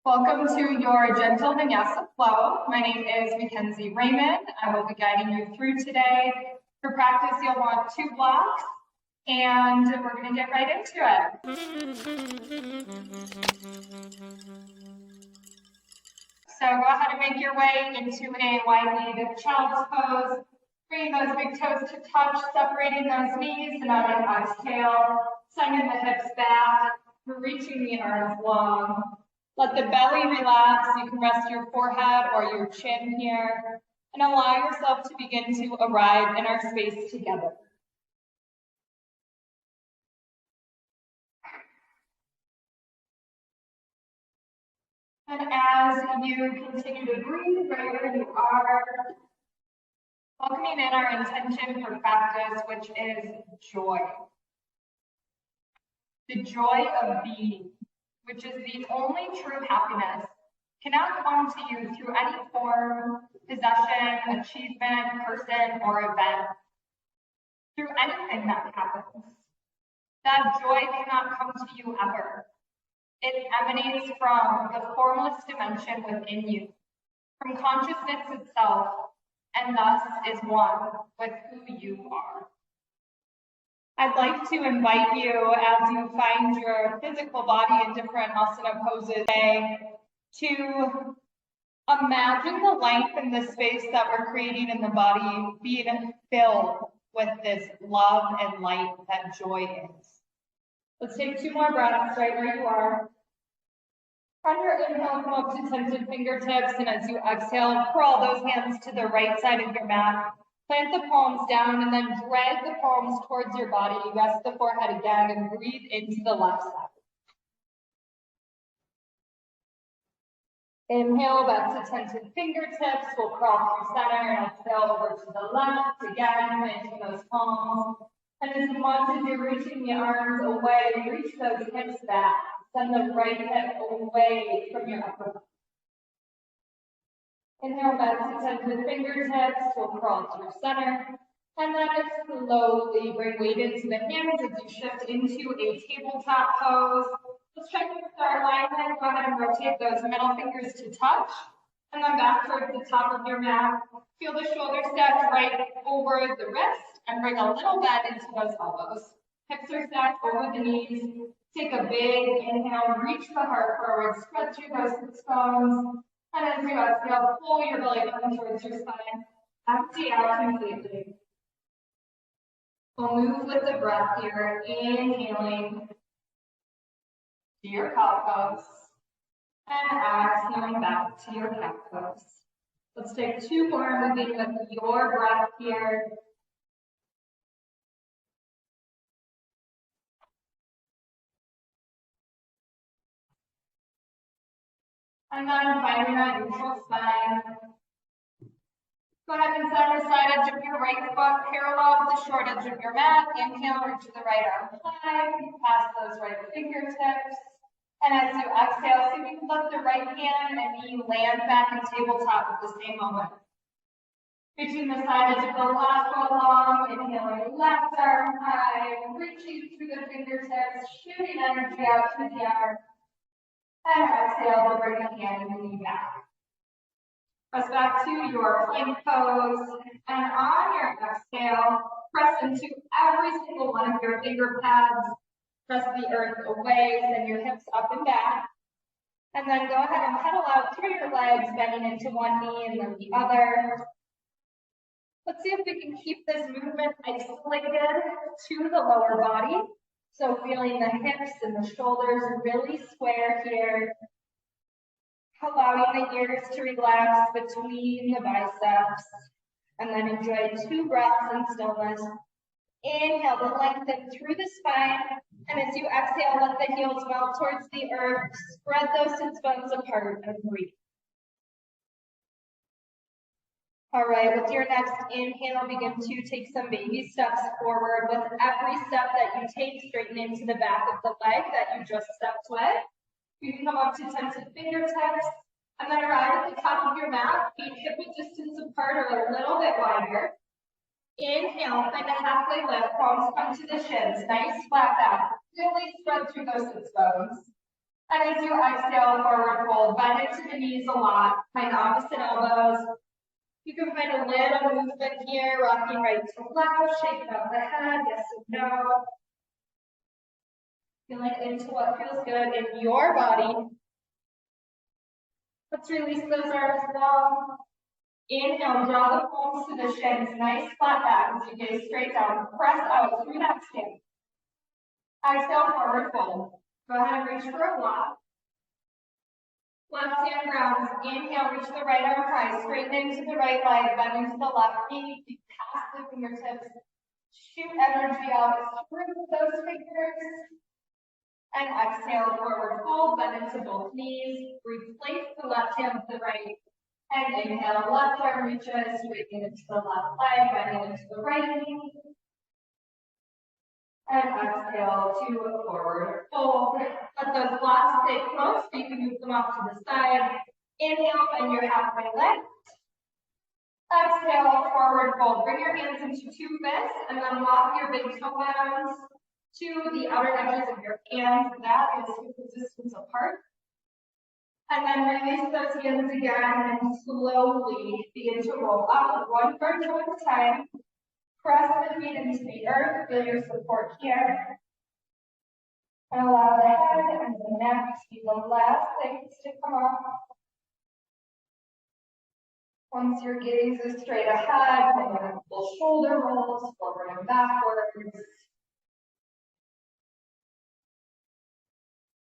Welcome to your Gentle Vinyasa Flow. My name is McKenzie Raymond. I will be guiding you through today. For practice, you'll want 2 blocks, and we're going to get right into it. So go ahead and make your way into a wide-legged child's pose. Bringing those big toes to touch, separating those knees, and on an exhale, sending the hips back, reaching the arms long. Let the belly relax. You can rest your forehead or your chin here, and allow yourself to begin to arrive in our space together. And as you continue to breathe right where you are, welcoming in our intention for practice, which is joy. The joy of being, which is the only true happiness, cannot come to you through any form, possession, achievement, person, or event. Through anything that happens. That joy cannot come to you ever. It emanates from the formless dimension within you, from consciousness itself, and thus is one with who you are. I'd like to invite you, as you find your physical body in different asana poses today, to imagine the length and the space that we're creating in the body being filled with this love and light that joy is. Let's take 2 more breaths right where you are. On your inhale, come up to tented fingertips, and as you exhale, crawl those hands to the right side of your mat. Plant the palms down and then drag the palms towards your body. Rest the forehead again and breathe into the left side. Inhale back to tented fingertips. We'll crawl through center and exhale over to the left. Again, planting those palms. And as much as you're reaching the arms away, reach those hips back. Send the right hip away from your upper body. Inhale back to tented fingertips. We'll crawl through center. And then slowly bring weight into the hands as you shift into a tabletop pose. Let's check with our alignment. Go ahead and rotate those middle fingers to touch. And then back towards the top of your mat. Feel the shoulder stacked right over the wrist and bring a little bend into those elbows. Hips are stacked over the knees. Take a big inhale, reach the heart forward, spread through those sits bones. And as you exhale, pull your belly button towards your spine. Empty out completely. We'll move with the breath here, inhaling to your cow pose, and exhaling back to your cat pose. Let's take 2 more, moving with your breath here. And then finding that neutral spine. Go ahead and set the side edge of your right foot parallel with the short edge of your mat. Inhale, reach the right arm high, pass those right fingertips. And as you exhale, see if you can let the right hand and knee land back in tabletop at the same moment. Reaching the side edge of the left foot long, inhaling left arm high, reaching through the fingertips, shooting energy out through the arm. And exhale to bring the hand and knee back. Press back to your plank pose. And on your exhale, press into every single one of your finger pads. Press the earth away, send your hips up and back. And then go ahead and pedal out through your legs, bending into one knee and then the other. Let's see if we can keep this movement isolated to the lower body. So feeling the hips and the shoulders really square here. Allowing the ears to relax between the biceps. And then enjoy 2 breaths in stillness. Inhale to lengthen through the spine. And as you exhale, let the heels melt towards the earth. Spread those sits bones apart and breathe. All right, with your next inhale, begin to take some baby steps forward. With every step that you take, straighten into the back of the leg that you just stepped with. You can come up to tented fingertips and then arrive at the top of your mat, feet hip distance apart or a little bit wider. Inhale, find a halfway lift, palms come to the shins, nice flat back. Really spread through those sits bones. And as you exhale, forward fold, bend into the knees a lot, find opposite elbows. You can find a little movement here, rocking right to left, shaking up the head, yes or no. Feeling into what feels good in your body. Let's release those arms long. Inhale, draw the palms to the shins, nice flat back as you gaze straight down. Press out through that skin. Exhale, forward fold. Go ahead and reach for a block. Left hand grounds. Inhale, reach the right arm high, straighten into the right leg, bend into the left knee, deep past the fingertips. Shoot energy out through those fingers. And exhale, forward fold, bend into both knees. Replace the left hand with the right. And inhale, left arm reaches, straightening into the left leg, bending into the right knee. And exhale to forward fold. Let those blocks stay close, so you can move them off to the side. Inhale, bend your halfway lift. Exhale, forward fold. Bring your hands into two fists and then lock your big toe bones to the outer edges of your hands. That is hip distance apart. And then release those hands again and slowly begin to roll up one front toe at a time. Press the feet into the earth, feel your support here. And allow the head and the neck to be the last things to come off. Once your gaze is straight ahead, full shoulder rolls forward and backwards.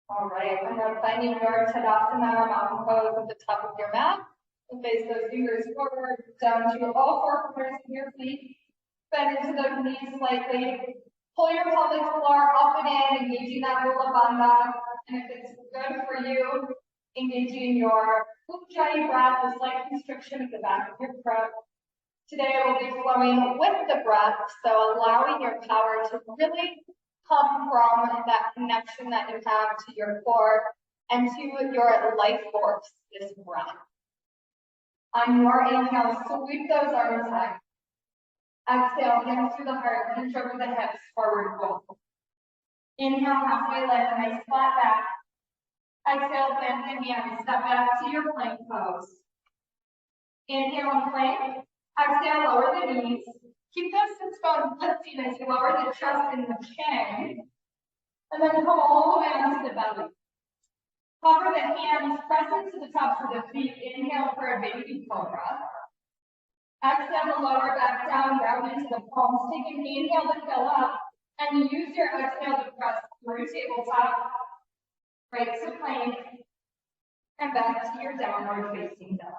All right, and then finding your Tadasana mountain pose at the top of your mat. Face those fingers forward, down to all four corners of your feet. Bend into those knees slightly. Pull your pelvic floor up and in, engaging that Mula Bandha. And if it's good for you, engaging your Ujjayi breath, a slight constriction at the back of your throat. Today we'll be flowing with the breath, so allowing your power to really come from that connection that you have to your core and to your life force, this breath. On your inhale, sweep those arms high. Exhale, hands through the heart, hinge over the hips, forward fold. Inhale, halfway lift, nice flat back. Exhale, plant the hands, step back to your plank pose. Inhale and plank. Exhale, lower the knees. Keep those sits bones lifting as you lower the chest and the chin. And then come all the way onto the belly. Hover the hands, press into the tops of the feet. Inhale for a baby cobra. Exhale to lower back down, round into the palms. Take an inhale to fill up, and use your exhale to press through tabletop, right to plank, and back to your downward facing dog.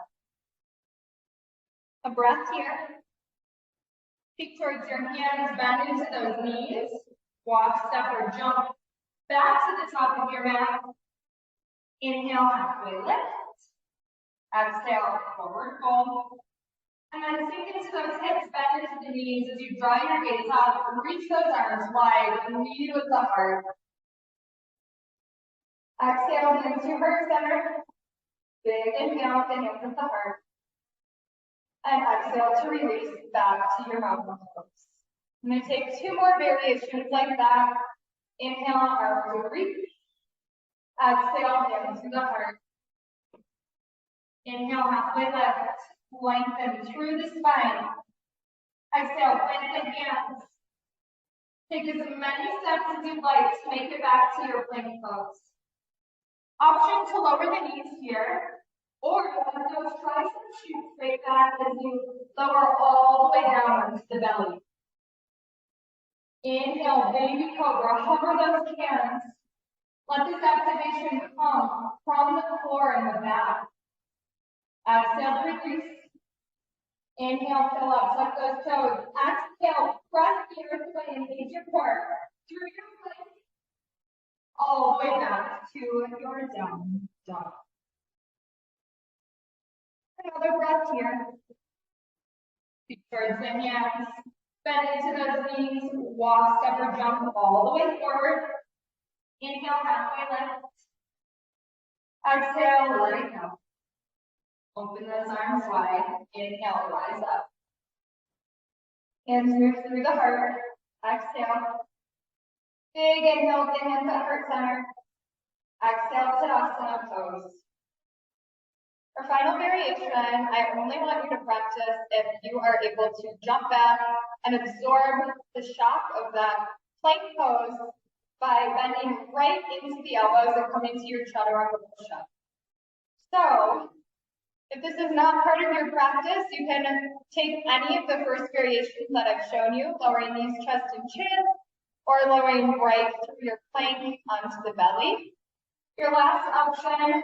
A breath here. Peek towards your hands, bend into those knees. Walk, step, or jump back to the top of your mat. Inhale, halfway lift. Exhale, forward fold. And then sink into those hips, bend into the knees as you draw your gaze up. Reach those arms wide, lead with the heart. Exhale, hands to heart center. Big inhale, the hands at the heart. And exhale to release back to your mountain pose. I'm going to take two more variations like that. Inhale, arms to reach. Exhale, hands to the heart. Inhale, halfway lift. Lengthen through the spine. Exhale, plant the hands. Take as many steps as you'd like to make it back to your plank pose. Option to lower the knees here, or let those triceps shoot straight back as you lower all the way down onto the belly. Inhale, baby cobra, hover those hands. Let this activation come from the core and the back. Exhale, release. Inhale, fill up, tuck those toes. Exhale, press the earth away, engage your core. Through your plank, all the way back to your down dog. Another breath here. Feet towards the hands. Bend into those knees. Walk, step, or jump all the way forward. Inhale, halfway lift. Exhale, let it go. Open those arms wide. Inhale, rise up. Hands move through the heart. Exhale. Big inhale, the hands at heart center. Exhale, Tadasana pose. For final variation, I only want you to practice if you are able to jump back and absorb the shock of that plank pose by bending right into the elbows and coming to your chaturanga push-up. So, if this is not part of your practice, you can take any of the first variations that I've shown you, lowering these chest and chin, or lowering right through your plank onto the belly. Your last option,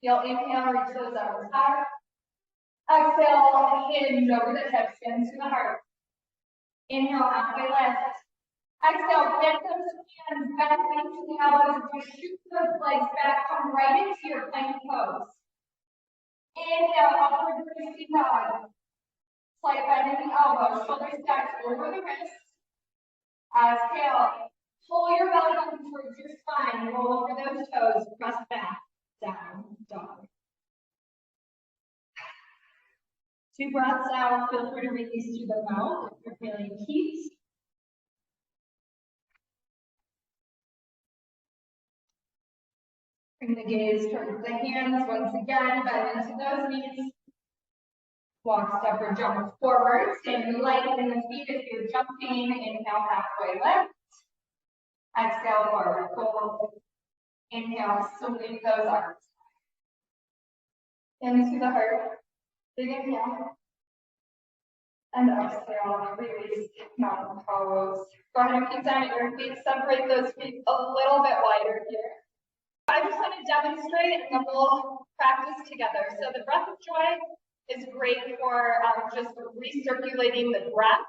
you'll inhale, reach those arms high. Exhale, hinge over the hips into the heart. Inhale, halfway lift. Exhale, bend those hands back into the elbows. Just shoot those legs back, come right into your plank pose. Inhale, upward facing dog. Slight bend in the elbow, shoulders stacked over the wrist. Exhale, pull your belly up towards your spine, roll over those toes, press back, down, dog. 2 breaths out, feel free to release through the mouth if you're feeling heat. Bring the gaze towards the hands once again, bend into those knees. Walk, step, or jump forward. Staying light in the feet if you're jumping. Inhale, halfway lift. Exhale, forward fold. Inhale, sweep those arms. Into the heart. Big inhale. And exhale, release, mountain pose. Go ahead and keep down at your feet. Separate those feet a little bit wider here. I just want to demonstrate and then we'll practice together. So the breath of joy is great for just recirculating the breath,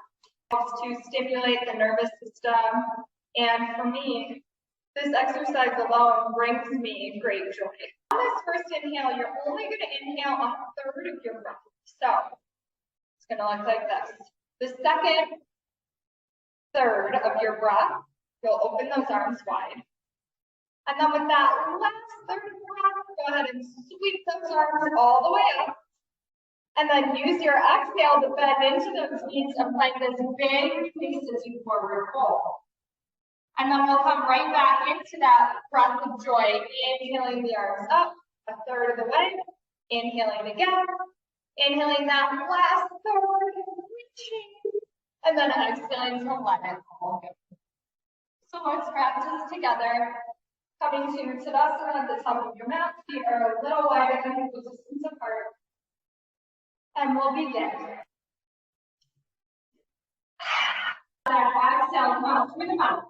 helps to stimulate the nervous system. And for me, this exercise alone brings me great joy. On this first inhale, you're only going to inhale a third of your breath. So it's going to look like this. The second third of your breath, you'll open those arms wide. And then with that last third of breath, go ahead and sweep those arms all the way up. And then use your exhale to bend into those knees and find this big release as you forward fold. And then we'll come right back into that breath of joy, inhaling the arms up a third of the way, inhaling again, inhaling that last third, reaching, and then exhaling to let it all go. So let's practice together. Coming to Tadasana at the top of your mat, feet are a little wider than the distance apart. And we'll begin. Exhale, come out through the mouth.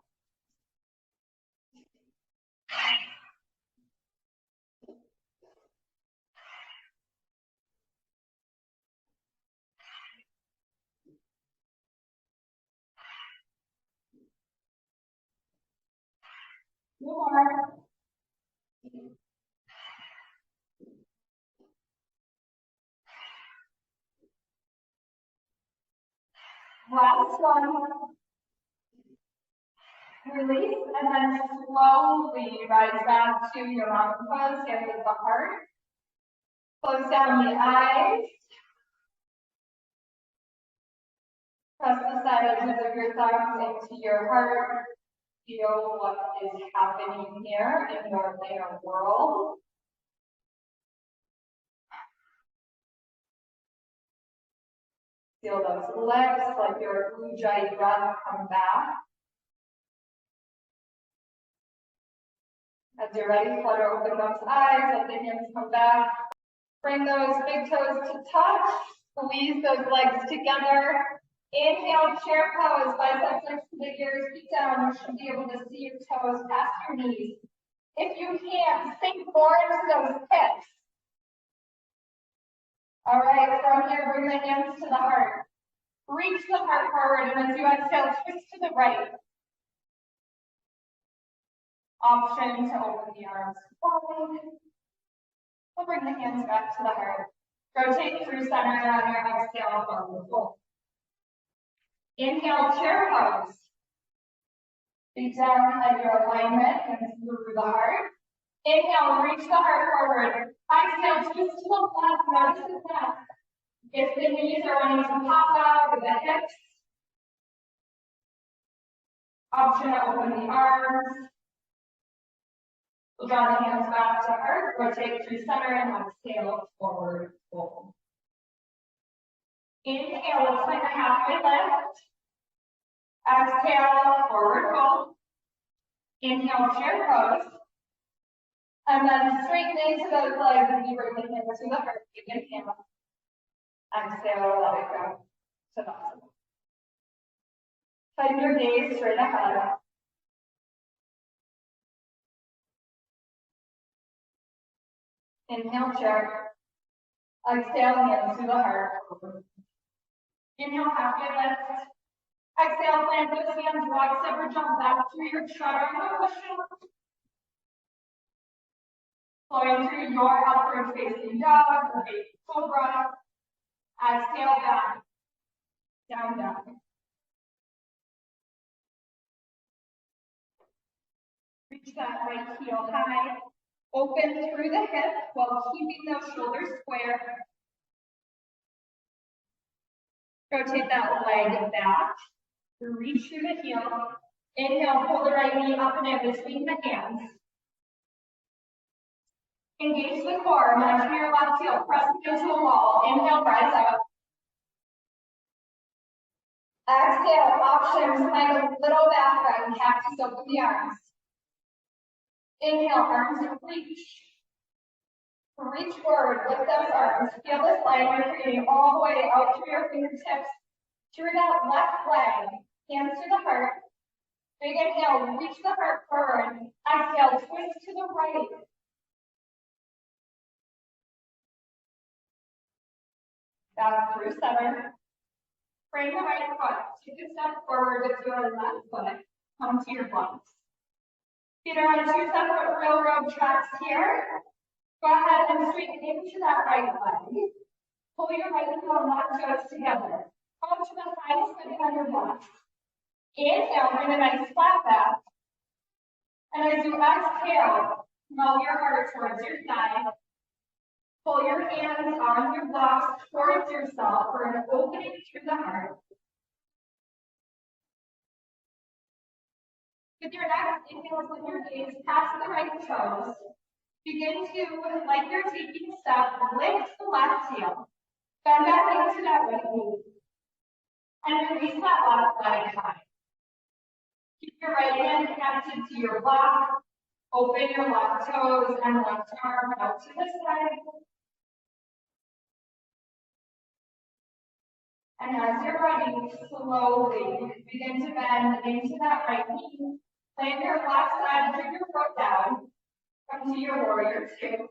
More. Last one. Release and then slowly rise back to your mountain pose, hands at the heart. Close down the eyes. Press the side edges of your thumbs into your heart. Feel what is happening here in your inner world. Feel those lips, like your ujjayi breath come back. As you're ready, flutter open those eyes, let the hands come back. Bring those big toes to touch. Squeeze those legs together. Inhale, chair pose, biceps next to the ears, feet down. You should be able to see your toes past your knees. If you can, sink more into those hips. All right, from here, bring the hands to the heart. Reach the heart forward, and as you exhale, twist to the right. Option to open the arms forward. We'll bring the hands back to the heart. Rotate through center on your exhale, forward fold. Inhale, chair pose. Feet down at your alignment and through the heart. Inhale, reach the heart forward. Exhale, twist to the left, notice the neck. If the knees are wanting to pop out or the hips. Option to open the arms. We'll draw the hands back to earth, rotate through center, and exhale, forward fold. Inhale, let's find a halfway lift. Exhale, forward fold. Inhale, chair pose. And then straighten into those legs as you bring the hands to the heart. Inhale. Exhale, let it go. Tadasana. Send your gaze straight ahead. Inhale, chair. Exhale, hands to the heart. Inhale, halfway lift. Exhale, plant those hands, walk, step, or jump back through your chaturanga cushion. Flowing through your upward facing dog or baby cobra. Exhale, back. Down, down. Reach that right heel high. Open through the hip while keeping those shoulders square. Rotate that leg back. Reach through the heel. Inhale, pull the right knee up and in between the hands. Engage the core, imagine your left heel pressing into a wall. Inhale, rise up. Exhale, options, find a little back bend, cactus, open the arms. Inhale, arms reach. Reach forward, lift those arms. Feel this line you're creating all the way out through your fingertips, through that left leg. Hands to the heart. Big inhale, reach the heart forward. Exhale, twist to the right. Back through center. Bring the right foot. Take a step forward with your left foot. Come to your blocks. Feet are on two separate railroad tracks here. Go ahead and straighten into that right leg. Pull your right heel and left toes together. Come to the highest point on your block. Inhale, bring a nice flat back. And as you exhale, melt your heart towards your side. Pull your hands on your blocks towards yourself for an opening through the heart. With your next inhale, with your gaze past the right toes, begin to, like you're taking a step, lift the left heel. Bend back into that right knee. And release that left leg high. Keep your right hand connected to your block. Open your left toes and left arm out to the side. And as you're ready, slowly begin to bend into that right knee. Plant your left side, bring your foot down. Come to your warrior two.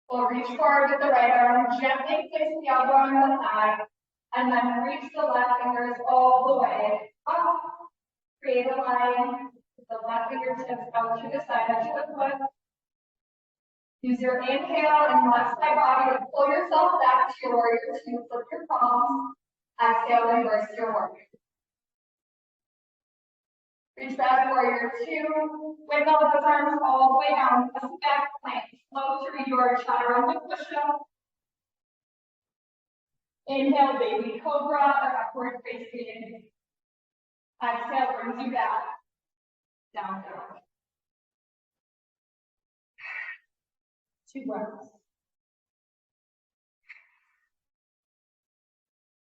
We'll reach forward with the right arm, gently place the elbow on the thigh, and then reach the left fingers all the way up. Create a line with the left fingertips out to the side of the foot. Use your inhale and left side body to pull yourself back to your warrior two. Flip your palms. Exhale, reverse your warrior. Reach back, warrior two. Wiggle those arms all the way down. Press back plank. Flow through your chaturanga push-up. Inhale, baby cobra or upward facing. Exhale brings you back. Down dog. Two breaths.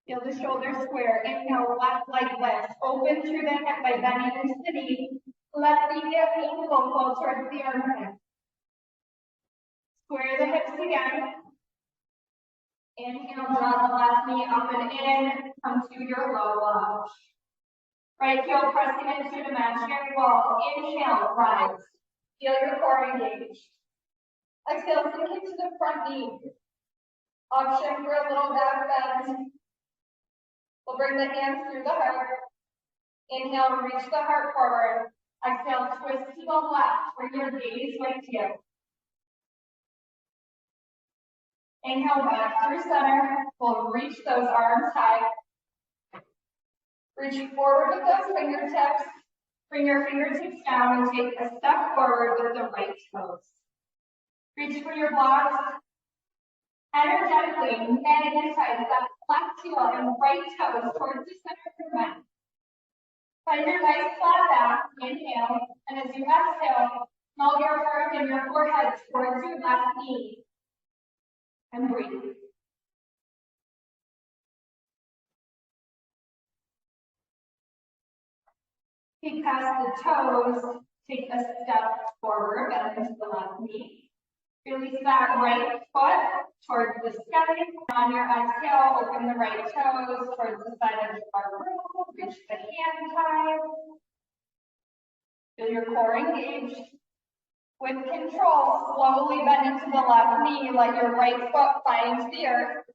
Feel the shoulders square. Inhale, left leg lifts. Open through the hip by bending into the knee. Let the ankle fall towards the armpit. Square the hips again. Inhale, draw the left knee up and in. Come to your low lunge. Right heel pressing into an imaginary wall. Inhale, rise. Feel your core engaged. Exhale, sink into the front knee. Option for a little back bend. We'll bring the hands through the heart. Inhale, reach the heart forward. Exhale, twist to the left. Bring your gaze right to you. Inhale, back through center. We'll reach those arms high. Reach forward with those fingertips. Bring your fingertips down and take a step forward with the right toes. Reach for your blocks. Energetically magnetize that left heel and right toes towards the center of your mat. Find your nice flat back. Inhale. And as you exhale, Melt your heart and your forehead towards your left knee. And breathe. Peek past the toes, take a step forward, bend into the left knee. Release that right foot towards the sky. On your exhale, open the right toes towards the side of our room. Reach the hand high. Feel your core engaged. With control, slowly bend into the left knee. Let your right foot find the earth.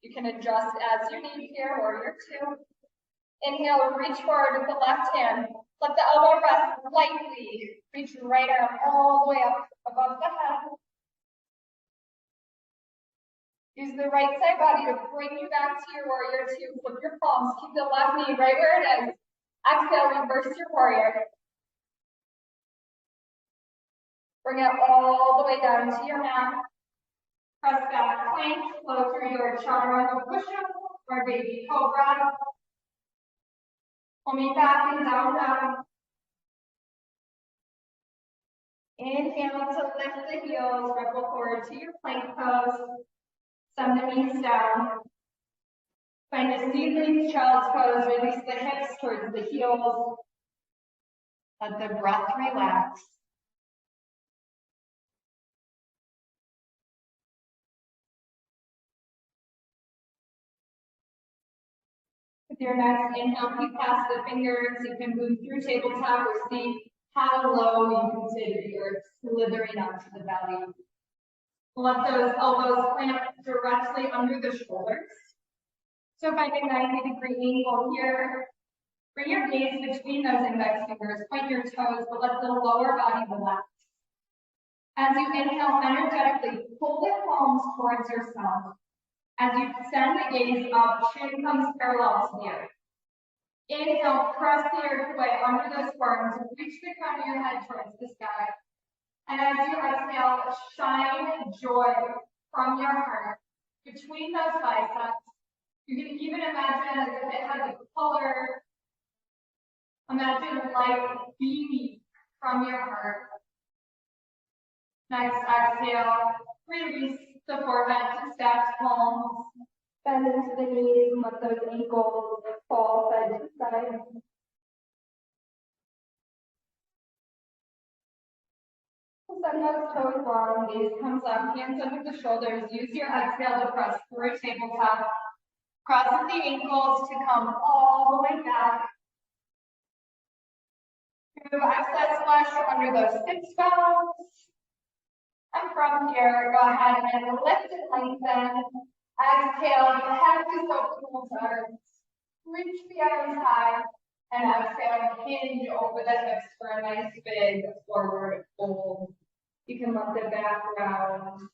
You can adjust as you need here, warrior two. Inhale, reach forward with the left hand. Let the elbow rest lightly. Reach your right arm all the way up above the head. Use the right side body to bring you back to your warrior two. Flip your palms. Keep the left knee right where it is. Exhale, reverse your warrior. Bring it all the way down to your mat. Press back plank. Flow through your chaturanga push-up or baby cobra. Pull me back and down, down. Inhale to lift the heels, ripple forward to your plank pose. Send the knees down. Find a seedling child's pose. Release the hips towards the heels. Let the breath relax. With your next inhale, peek past the fingers. You can move through tabletop or seat. How low you can sit if you're slithering up to the belly. Let those elbows clamp directly under the shoulders. So find a 90-degree angle here. Bring your gaze between those index fingers. Point your toes, but let the lower body relax. As you inhale energetically, pull the palms towards yourself. As you send the gaze up, chin comes parallel to the earth. Inhale, press the earth away under those arms. Reach the crown of your head towards the sky. And as you exhale, shine joy from your heart between those biceps. You can even imagine as if it has a color. Imagine light beaming from your heart. Next exhale, release the forehead to stacked palms. Bend into the knees and let those ankles fall side to side. Send those toes long, gaze comes up, hands under the shoulders. Use your exhale to press through tabletop. Cross the ankles to come all the way back. Move excess flesh under those sits bones. And from here, go ahead and lift and lengthen. Exhale, head to open the arms. Reach the arms high. And exhale, hinge over the hips for a nice big forward fold. You can let the back round.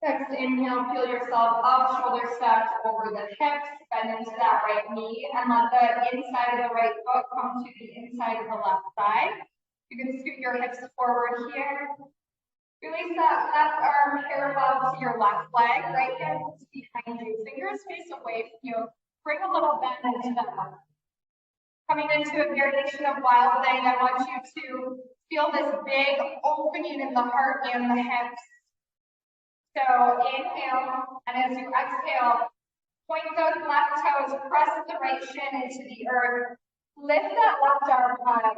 Next inhale, feel yourself up, shoulder stacked over the hips, bend into that right knee, and let the inside of the right foot come to the inside of the left thigh. You can scoot your hips forward here. Release that left arm parallel to your left leg, right hand is behind you. Fingers face away from you. Bring a little bend into the up. Coming into a variation of wild thing, I want you to feel this big opening in the heart and the hips. So inhale, and as you exhale, point those left toes, press the right shin into the earth. Lift that left arm high,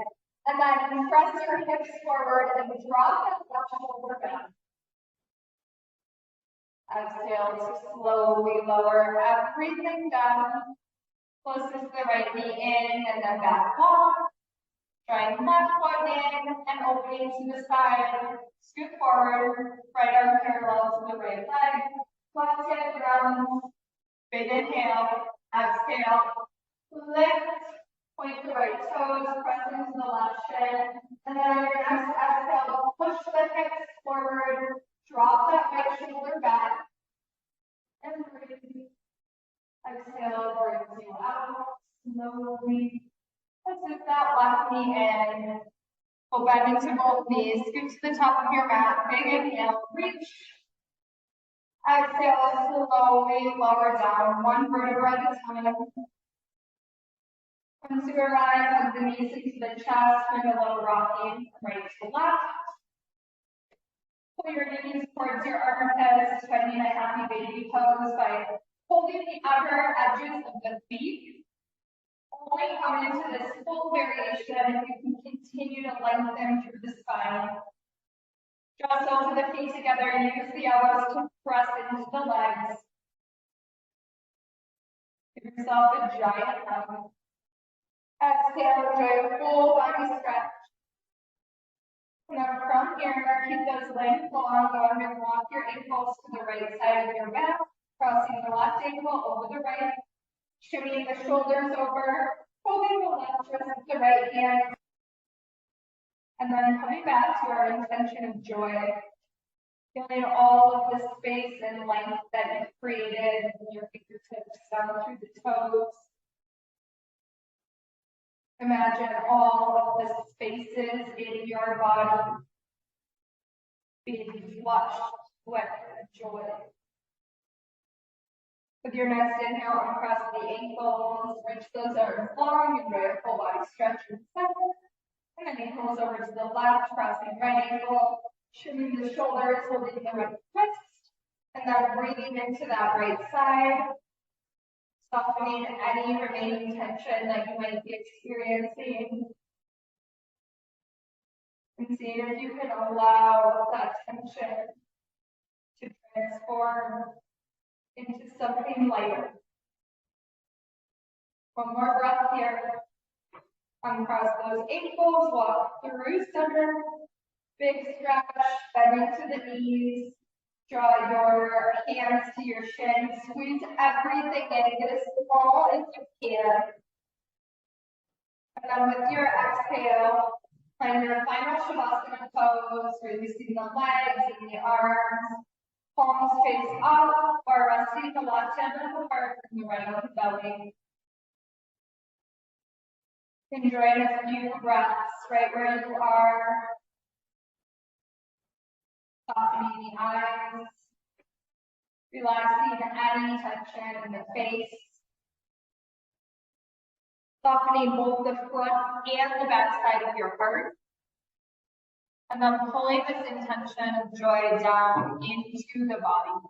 and then press your hips forward and drop that left shoulder back. Exhale to slowly lower everything down. Closest the right knee in and then back long. Drawing left foot in and opening to the side. Scoot forward, right arm parallel to the right leg. Left hip rounds. Big inhale. Exhale. Lift. Point the right toes. Press into the left shin. And then on your next exhale, push the hips forward. Drop that right shoulder back. And breathe. Exhale, brings you out slowly. Let's lift that left knee in. We'll bend into both knees. Scoot to the top of your mat. Big inhale, reach. Exhale, slowly lower down, one vertebra at a time. Once you arrive, hug the knees into the chest, bring a little rocking from right to left. Pull your knees towards your armpits, finding a happy baby pose by holding the outer edges of the feet. Only come into this full variation if you can continue to lengthen through the spine. Draw soles of the feet together and use the elbows to press into the legs. Give yourself a giant hug. Exhale, enjoy a full body stretch. Now from here, keep those legs long. Go ahead and walk your ankles to the right side of your mat, crossing the left ankle over the right, shimmy the shoulders over, holding the left wrist with the right hand, and then coming back to our intention of joy, feeling all of the space and length that you've created in your fingertips down through the toes. Imagine all of the spaces in your body being flushed with joy. With your next inhale, uncross the ankles, reach those arms long, enjoy a full body stretch in the center. And then ankles over to the left, crossing right ankle, shimming the shoulders, holding the right wrist, and then breathing into that right side. Softening any remaining tension that you might be experiencing. And seeing if you can allow that tension to transform into something lighter. One more breath here. Uncross those ankles, walk through center. Big stretch, bend into the knees. Draw your hands to your shins, squeeze everything in, get as small as you can. And then with your exhale, find your final Shavasana pose, releasing the legs and the arms, palms face up, or resting the left hand on the heart and the right on the belly. Enjoying a few breaths right where you are. Softening the eyes, relaxing any tension in the face, softening both the front and the back side of your heart, and then pulling this intention of joy down into the body.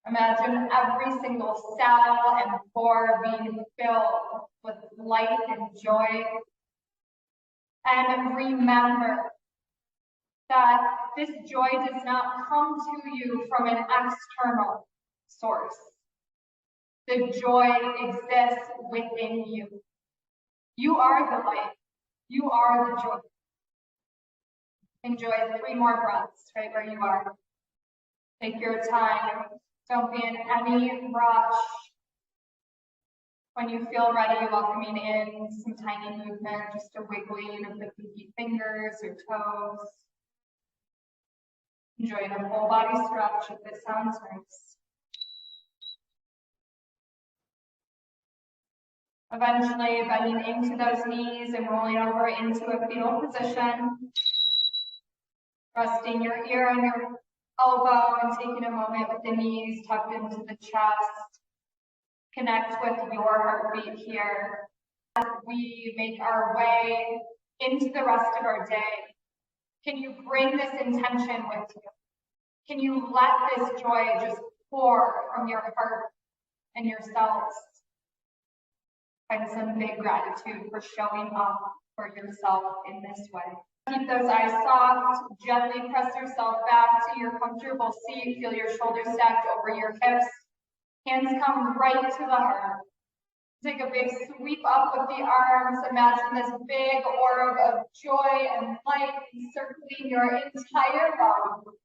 Imagine every single cell and pore being filled with light and joy. And remember that this joy does not come to you from an external source. The joy exists within you. You are the light. You are the joy. Enjoy 3 more breaths right where you are. Take your time. Don't be in any rush. When you feel ready, welcoming in some tiny movement, just a wiggling of the pinky fingers or toes. Enjoying a full body stretch if it sounds nice. Eventually bending into those knees and rolling over into a fetal position. Resting your ear on your elbow and taking a moment with the knees tucked into the chest. Connect with your heartbeat here as we make our way into the rest of our day. Can you bring this intention with you? Can you let this joy just pour from your heart and your cells? Find some big gratitude for showing up for yourself in this way. Keep those eyes soft. Gently press yourself back to your comfortable seat. Feel your shoulders stacked over your hips. Hands come right to the heart. Take a big sweep up with the arms. Imagine this big orb of joy and light encircling your entire body.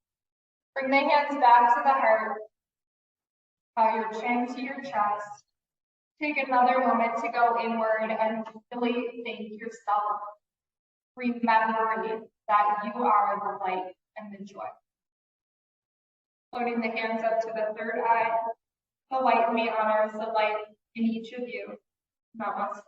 Bring the hands back to the heart. Bow your chin to your chest. Take another moment to go inward and really thank yourself, remembering that you are the light and the joy. Floating the hands up to the third eye. The light in me honors the light in each of you. Namaste.